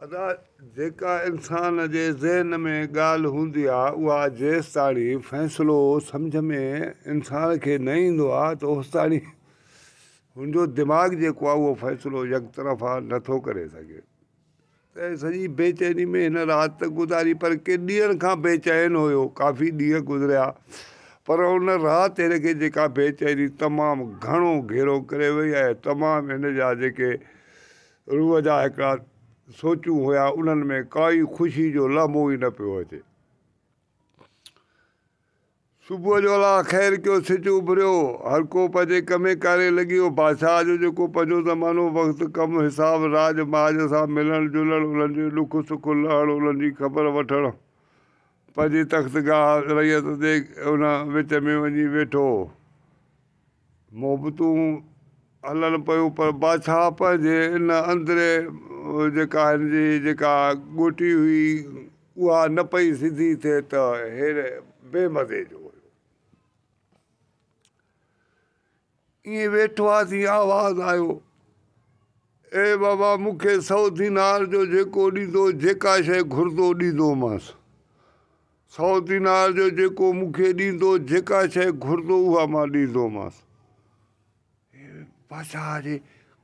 अदा जेका इंसान जे ज़हन में ॻाल्हि हूंदी आहे उहा जेसि ताणी फ़ैसिलो सम्झ में इंसान खे न ईंदो आहे त होसि ताणी हुनजो दिमाग़ जेको आहे उहो फ़ैसिलो यकतरफ़ा नथो करे सघे। त सॼी बेचैनी में हिन राति गुज़ारी, पर के ॾींहंनि खां बेचैन हुयो, काफ़ी ॾींहं गुज़रिया, पर उन राति हिनखे जेका बेचैनी तमामु घणो घेरो करे वई आहे, तमामु हिन जा जेके रूह जा हिकिड़ा सोचूं हुया उन्हनि में काई ख़ुशी जो लम्हो ई न पियो अचे। सुबुह जो अलाह ख़ैरु कयो, सिज उभरियो, हर को पंहिंजे कमे कारे लॻी वियो। बादशाह जो जेको पंहिंजो ज़मानो वक़्तु कमु हिसाब राज माज सां मिलणु जुलणु, उन्हनि जो ॾुख सुख लहणु, उन्हनि जी ख़बर वठणु, पंहिंजी तख़्तगाह रहियत जे उन विच में वञी वेठो। मोहबतूं हलनि पियूं, पर बादशाह पंहिंजे इन अंदरे जेका हिन जी जेका ॻोठी हुई उहा न पई सिधी थिए त हेड़े बेमज़े जो हुयो। ईअं वेठो आहे तीअं आवाज़ु आयो, ए बाबा मूंखे 100 दीनार जो जेको ॾींदो, जेका शइ घुरंदो ॾींदोमांसि। 100 दीनार जो जेको मूंखे ॾींदो, जेका शइ घुरंदो उहा मां ॾींदोमांसि। बादशाह जे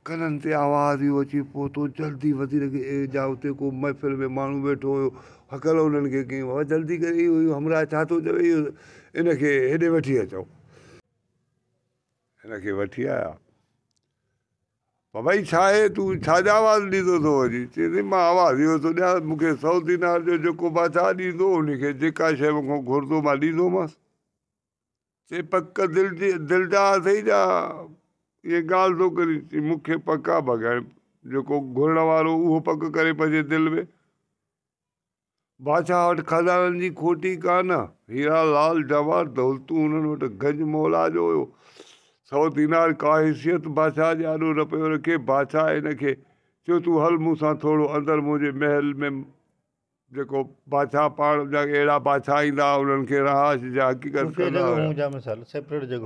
कननि ते आवाज़ इहो अची पहुतो, जल्दी वज़ीर खे जा उते को महफ़िल में माण्हू वेठो हुयो, हकल उन्हनि खे कयूं, बाबा जल्दी करे इहो हमरा छा थो चवे, इहो इनखे हेॾे वठी अचो। हिनखे वठी आया। बाबा ई छा आहे, तूं छाजा आवाज़ु ॾींदो थो वञी? चए थी मां आवाज़ु इहो थो ॾियां, मूंखे 100 दीनार जो जेको बादशाह ॾींदो उनखे जेका शइ मूंखां घुरंदो मां ॾींदोमांसि। चए पक दिलि जा अथई छा, इहे ॻाल्हि थो करी? चई मूंखे पक आहे बग़ैर, जेको घुरण वारो उहो पक करे पंहिंजे दिलि में। बादशाह वटि खज़ाननि जी खोटी कान, हीरा लाल जवाहर दौलतूं उन्हनि वटि गंज मौला जो हुयो। 100 दीनार का हैसियत बादशाह जे आॾो न पियो रखे। बादशाह हिनखे चयो तूं हल मूंसां थोरो अंदरि मुंहिंजे महल में, जेको बादशाह पाण जा अहिड़ा बादशाह ईंदा उन्हनि खे रहाश जा हक़ीक़त कंदा हुआ।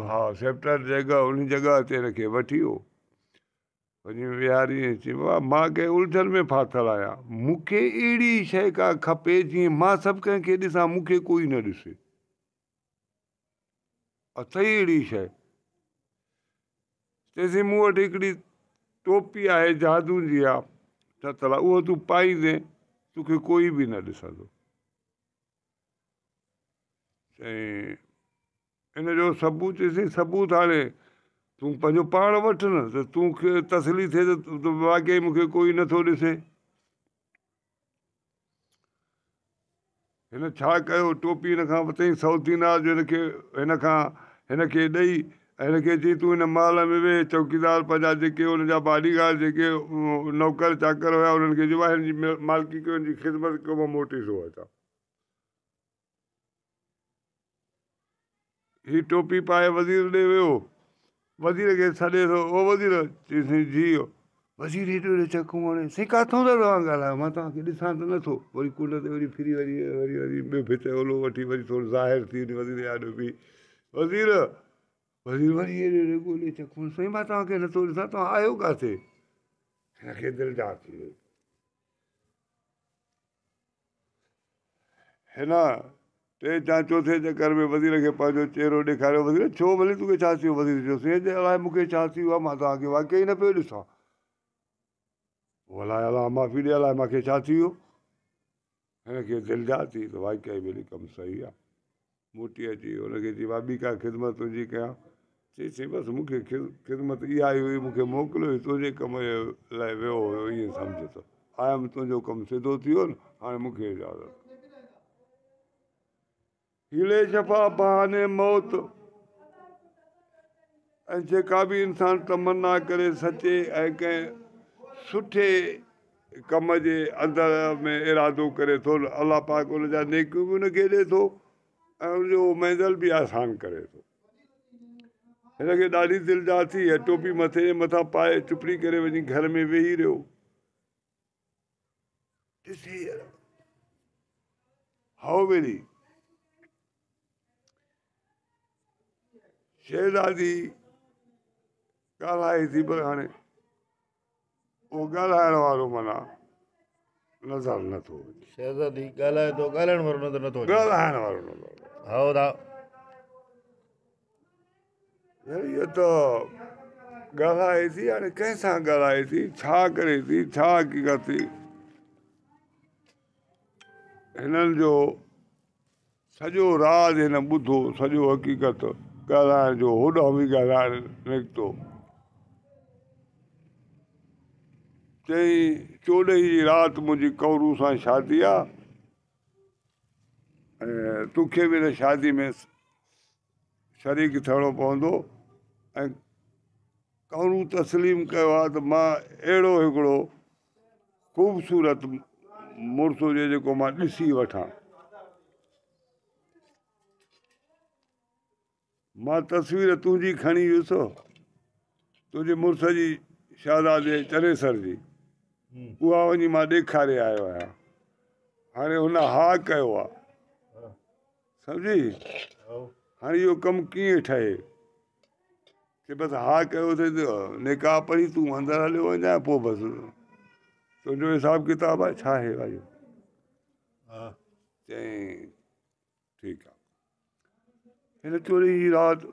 हा, सेपरेट जॻह, उन जॻह ते हिनखे वठी वियो। वञी विहारी, चई बाबा मां कंहिं उलझन में फाथल आहियां, मूंखे अहिड़ी शइ का खपे जीअं मां सभु कंहिंखे ॾिसां, मूंखे कोई न ॾिसे। अथई अहिड़ी शइ? चएसि मूं वटि हिकिड़ी टोपी आहे, जादू जी आहे ठहियल, उहो तूं पाईंदे तोखे कोई बि न ॾिसंदो। चई हिनजो सबूत? चइसि सबूत हाणे तूं पंहिंजो पाण वठि न, त तूंखे तसली थिए त वाक़ई मूंखे कोई नथो ॾिसे। हिन छा कयो, टोपी हिन खां वरितईं 100 दीनार जो हिनखे ॾेई, हिनखे चई तूं हिन महल में वेह। चौकीदार पंहिंजा जेके हुनजा बॉडीगार्ड जेके नौकर चाकर हुया उन्हनि खे चइबो आहे हिन जी मालिकी कयो, हिन जी ख़िदमत कयो, मां मोटी थो अचां। हीअ टोपी पाए वज़ीर ॾे वियो, वज़ीर खे सॾे थो, ओ वज़ीर। चई जी। वज़ीर हेॾो हेॾो चकूं हाणे, साईं किथां था तव्हां ॻाल्हायो, मां तव्हांखे ॾिसां त नथो। वरी कुंड ते वरी फिरी वरी ॿियो भित ओलो वठी वरी थोरो ज़ाहिर थी वञे, वज़ीर आॾो बि वज़ीर वरी हेॾे हेॾे ॻोल्हे चकूं, साईं मां तव्हांखे नथो ॾिसां, तव्हां आहियो किथे? हिनखे दिलि जा थी वई। हिन टे या चौथे चकर में वज़ीर खे पंहिंजो चहिरो ॾेखारियो। वज़ीर छो भली तोखे छा थियो? वज़ीर चयो साईं अलाए मूंखे छा थी वियो आहे, मां तव्हांखे वाक़ई न पियो ॾिसां। अलाए अलाह माफ़ी ॾे, अलाए मूंखे छा थी वियो? हिनखे दिलि जा थी त वाक़ई भली कमु सही आहे। मोटी अची हुनखे चई मां ॿी का ख़िदमत तुंहिंजी कयां? चई साईं बसि मूंखे ख़िदमत इहा ई हुई, मूंखे मोकिलियो हुई तुंहिंजे कम लाइ वियो हुयो, ईअं सम्झ त आयुमि, तुंहिंजो कमु सिधो थी वियो न, हाणे मूंखे इजाज़त। हीले शफ़ा बहाने मौत। ऐं जेका बि इंसान तमन्ना करे सचे ऐं कंहिं सुठे कम जे अंदरि में इरादो करे थो, अलाह पाक उनजा नेकियूं बि उनखे ॾिए थो ऐं उनजो मंज़िल बि आसान करे थो। हिनखे ॾाढी दिलि जा थी, ऐं टोपी मथे जे मथां पाए चुपड़ी करे वञी घर में वेही रहियो। ॾिसी हाउ वेरी शहज़ादी ॻाल्हाए थी, पर हाणे उहो ॻाल्हाइण वारो माना नज़र नथो अचे, शहज़ादी ॻाल्हाए थो, ॻाल्हाइण वारो नज़र नथो अचे। ॻाल्हाइण वारो नथो अचे। हा दा इहो त ॻाल्हाए थी, हाणे कंहिंसां ॻाल्हाए थी, छा करे थी, छा हक़ीक़त थी, हिननि जो सॼो राज़ हिन ॿुधो, सॼो हक़ीक़त ॻाल्हाइण जो, होॾां बि ॻाल्हाइण निकितो। चई 14 जी राति मुंहिंजी कौरू सां शादी आहे, ऐं तोखे बि हिन शादी में शरीक थियणो पवंदो। ऐं कौरू तस्लीम कयो आहे त मां अहिड़ो हिकिड़ो ख़ूबसूरत मुड़ुस हुजे जेको मां ॾिसी वठां। मां तस्वीर तुंहिंजी खणी वियुसि, तुंहिंजे मुड़ुस जी शहज़ादे चनेसर जी, उहा वञी मां ॾेखारे आयो आहियां। हाणे हुन हा कयो आहे, सम्झी? हाणे इहो कमु कीअं ठहे की बसि हा कयोसीं त निकाह पढ़ी तूं अंदरि हलियो वञा, पोइ बसि तुंहिंजो हिसाबु किताबु आहे छा आहे भाई? चई ठीकु आहे। हिन 14 जी राति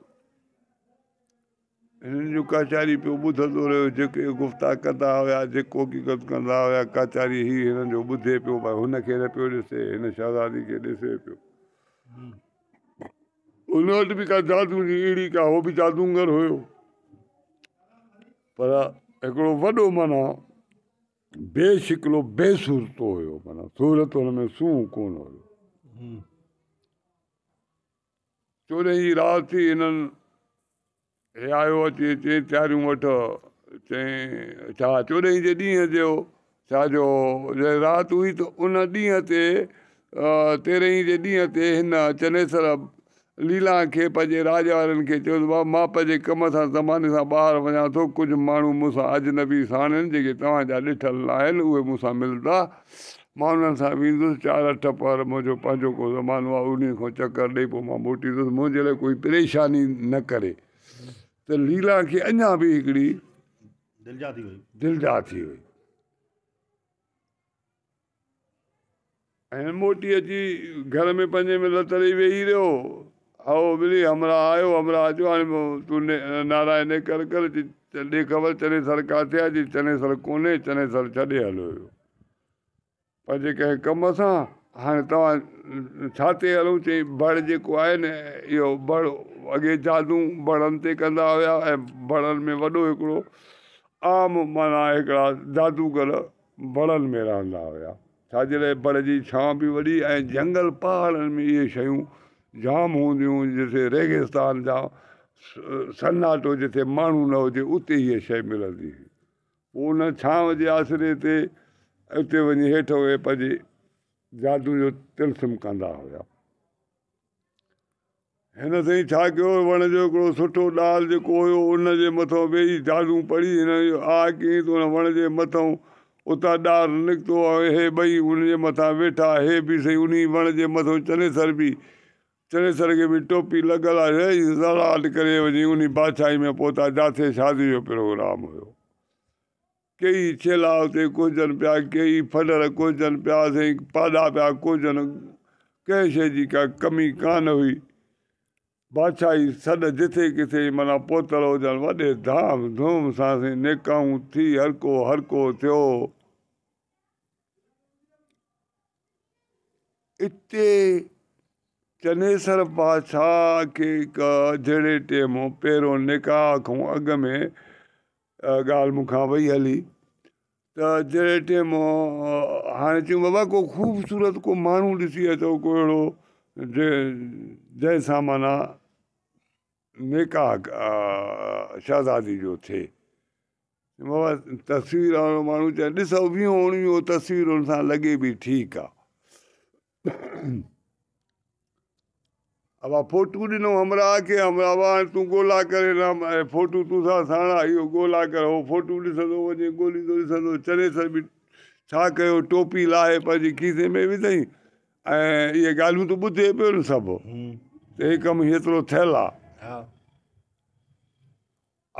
हिननि जो काचारी पियो ॿुधंदो रहियो, जेके गुफ़्ता कंदा हुया, जेको हक़ीक़त कंदा हुया, काचारी ही हिननि जो ॿुधे पियो, भई हुनखे न पियो ॾिसे, हिन शहज़ादी खे ॾिसे पियो। हुन वटि बि का जादू जी अहिड़ी का, हो बि जादूगर हुयो, पर हिकिड़ो वॾो माना बेशिकिलो बेसूरतो हुयो, माना सूरत हुन में सूंह कोन हुयो। 14 जी राति थी, हिननि हे आयो अची चई तयारियूं वठ, चई छा 14 जे ॾींहं जो छा जो राति हुई त उन ॾींहं ते 13 जे ॾींहं ते हिन चनेसर लीला खे पंहिंजे राज वारनि खे चयो भाउ मां पंहिंजे कम सां ज़माने सां ॿाहिरि वञा थो, कुझु माण्हू मूंसां अजनबी साण आहिनि जेके तव्हांजा ॾिठल न आहिनि, उहे मूंसां मिलंदा, मां उन्हनि सां वेंदुसि, 4-8 पहर मुंहिंजो पंहिंजो को ज़मानो आहे, उन खां चकर ॾेई पोइ मां मोटींदुसि, मुंहिंजे लाइ कोई परेशानी न करे। त लीला खे अञा बि हिकिड़ी दिलजा थी वई, ऐं मोटी अची घर में पंहिंजे में लतड़ी वेही रहियो। आओ बिली हमरा आयो, हमरा अचो, हाणे तूं नारायण कर कर ॾे ख़बर चनेसर किथे आहे? जी चनेसर कोन्हे, चनेसर छॾे हलियो हुयो पंहिंजे कंहिं कम सां। हाणे तव्हां छा ते हलूं? चई बड़ जेको आहे न, इहो बड़ अॻे जादू बड़नि ते कंदा हुया, ऐं बड़नि में वॾो हिकिड़ो आम माना हिकिड़ा जादूगर बड़नि में रहंदा हुया, छाजे लाइ बड़ जी छांव बि वॾी, ऐं जंगल पहाड़नि में इहे शयूं जाम हूंदियूं, जिते रेगिस्तान जा सन्नाटो, जिते माण्हू न हुजे उते हीअ शइ मिलंदी हुई। पोइ उन छांव जे आसिरे ते उते वञी हेठि उहे पंहिंजे जादू जो तिल्सम कंदा हुया। हिन साईं छा कयो, वण जो हिकिड़ो सुठो ॾाल जेको हुयो उनजे मथां वेही जादू पढ़ी, हिन जो आ कयईं त उन वण जे मथां उतां ॾार निकितो, हे ॿई उनजे मथां वेठा, हे बि सही उन वण जे मथां चनेसर खे बि टोपी लॻल आहे, ज़राट करे वञी उन बादशाही में पहुता, जिथे शादी जो प्रोग्राम हुयो। कई छेला उते कोजनि पिया, कई फॾर कोजनि पिया, साईं पाॾा पिया कोजनि, कंहिं शइ जी का कमी कान हुई। बादशाही सॾ जिथे किथे माना पहुतल हुजनि, वॾे धाम धूम सां साईं निकाहूं थी, हर को थियो। इते चनेसर बादशाह खे जहिड़े टेम पहिरियों निकाह खां अॻु में ॻाल्हि मूंखां वई हली, त जहिड़े टेम हाणे चयूं बाबा को ख़ूबसूरत को माण्हू ॾिसी अचो, को अहिड़ो जंहिंसां माना निकाह शहज़ादी जो थिए। बाबा तस्वीर वारो माण्हू चए ॾिसो 20-19 तस्वीरुनि सां लॻे बि ठीकु आहे। अब फोटू ॾिनो हमरा खे, हमरा हाणे तूं ॻोल्हा करे न, फोटू तूंसां साणा इहो ॻोल्हा कर, हो फोटू ॾिसंदो वञे, ॻोल्हींदो ॾिसंदो। चनेसर बि छा कयो, टोपी लाहे पंहिंजी खीसे में विधई, ऐं इहे ॻाल्हियूं त ॿुधे पियो न सभु, त हे कमु हेतिरो थियल आहे।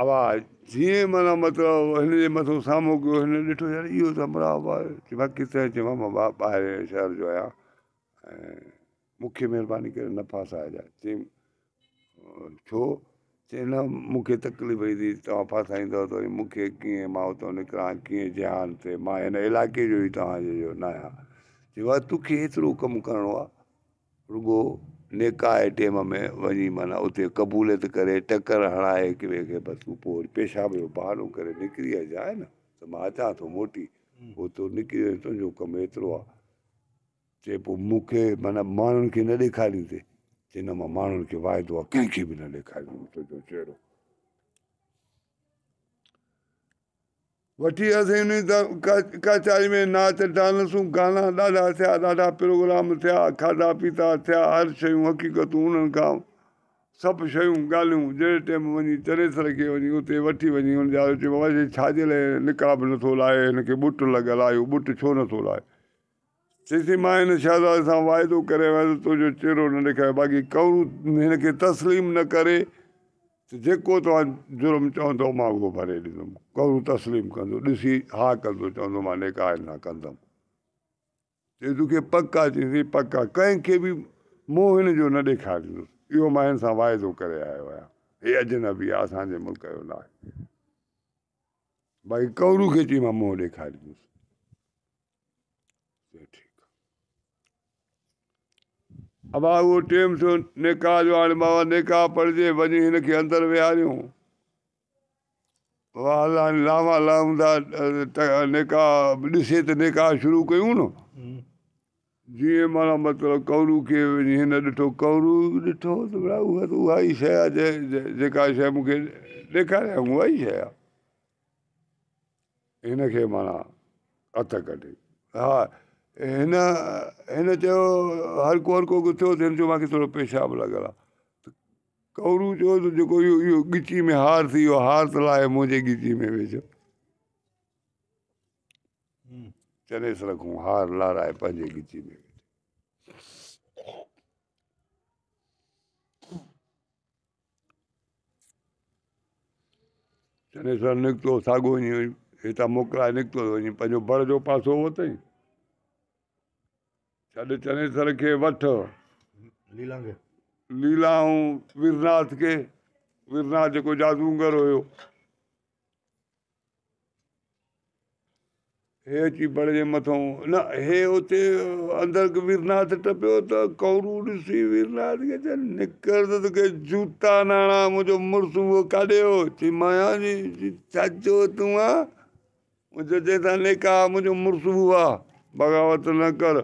आवाज़ जीअं माना मतिलबु हिन जे मथां साम्हूं कयो हिन ॾिठो यार इहो त बराबरि आहे चई मां किथे चयो मां ॿाहिरि शहर जो आहियां ऐं मूंखे महिरबानी करे न फासाइजांइ चई छो चई न मूंखे तकलीफ़ थी तव्हां फासाईंदव त वरी मूंखे कीअं मां उतां निकिरां कीअं ध्यान थिए मां हिन इलाइक़े जो ई तव्हांजे जो न आहियां चई वाह तोखे एतिरो कमु करिणो आहे रुॻो नेका जे टेम में वञी माना उते क़बूलियत करे टकर हणाए हिक ॿिए खे बसि तूं पोइ पेशाब जो बहानो करे निकिरी अचाए न त मां अचां थो मोटी पोइ तूं निकिरी वञ तुंहिंजो कमु एतिरो आहे चए पोइ मूंखे माना माण्हुनि खे न ॾेखारींदे चई न मां माण्हुनि खे वाइदो आहे कंहिंखे बि न ॾेखारींदुमि तुंहिंजो चहिरो वठी वियासीं उन कचहरी में नाच डांसूं गाना ॾाढा थिया ॾाढा प्रोग्राम थिया खाधा पीता थिया हर शयूं हक़ीक़तूं उन्हनि खां सभु शयूं ॻाल्हियूं जहिड़े टाइम वञी चनेसर खे वञी उते वठी वञी हुन जा चयो बाबा जी छाजे लाइ निकाब नथो लाहे हिनखे ॿुट लॻल आहे इहो ॿुट छो नथो लाहे चईसीं मां हिन शहज़ादे सां वाइदो करे वियुसि तुंहिंजो चहिरो न ॾेखारे बाक़ी कौरू हिनखे तस्लीम न करे त जेको तव्हां जुर्म चवंदो मां उहो भरे ॾींदुमि कौरू तस्लीम कंदो ॾिसी हा कंदो चवंदो मां निकाह न कंदुमि चई तोखे पक आहे चईसीं पक आहे कंहिंखे बि मोह हिन जो न ॾेखारींदुसि इहो मां हिन सां वाइदो करे आयो आहियां हे अजनबी आहे असांजे मुल्क जो न आहे भई कौरू खे चई मां मोह ॾेखारींदुसि ठीकु अब उहो टेम थियो निकाह जो हाणे बाबा निकाह पढ़िजे वञी हिनखे अंदरि विहारियूं बाबा लामा लामदा निकाह ॾिसे त निकाह शुरू कयूं न जीअं माना मतिलबु कौरू खे वञी हिन ॾिठो कौरू ॾिठो त भला उहा त उहा ई शइ आहे जेका शइ मूंखे ॾेखारियऊं उहा ई शइ आहे हिनखे माना हथ कढे हा हिन चयो हल्को हल्को थियो त हिन चयो मूंखे थोरो पेशाब लॻल आहे कौरू चयो त जेको इहो ॻिची में हार थी वियो हार त लाहे मुंहिंजे ॻिची में विझो चनेसर खां हार लाराए पंहिंजे ॻिची में चनेसर निकितो साॻियो वञी हितां मोकिलाए निकितो वञी पंहिंजो बड़ जो पासो वरितईं छॾ चनेसर खे वठ लीला ऐं वीरनाथ खे वीरनाथ जेको जादूगर हुयो हे अची बड़ जे मथां न हे उते अंदरि वीरनाथ टपियो त कौरू ॾिसी वीरनाथ खे चए निकर त तोखे जूता नाणा मुंहिंजो मुड़ुसु उहो काॾे हो चई माया जी छा चयो तूं आहे मुंहिंजो चए था निकाह मुंहिंजो मुड़ुसु उहो आहे बग़ावत न कर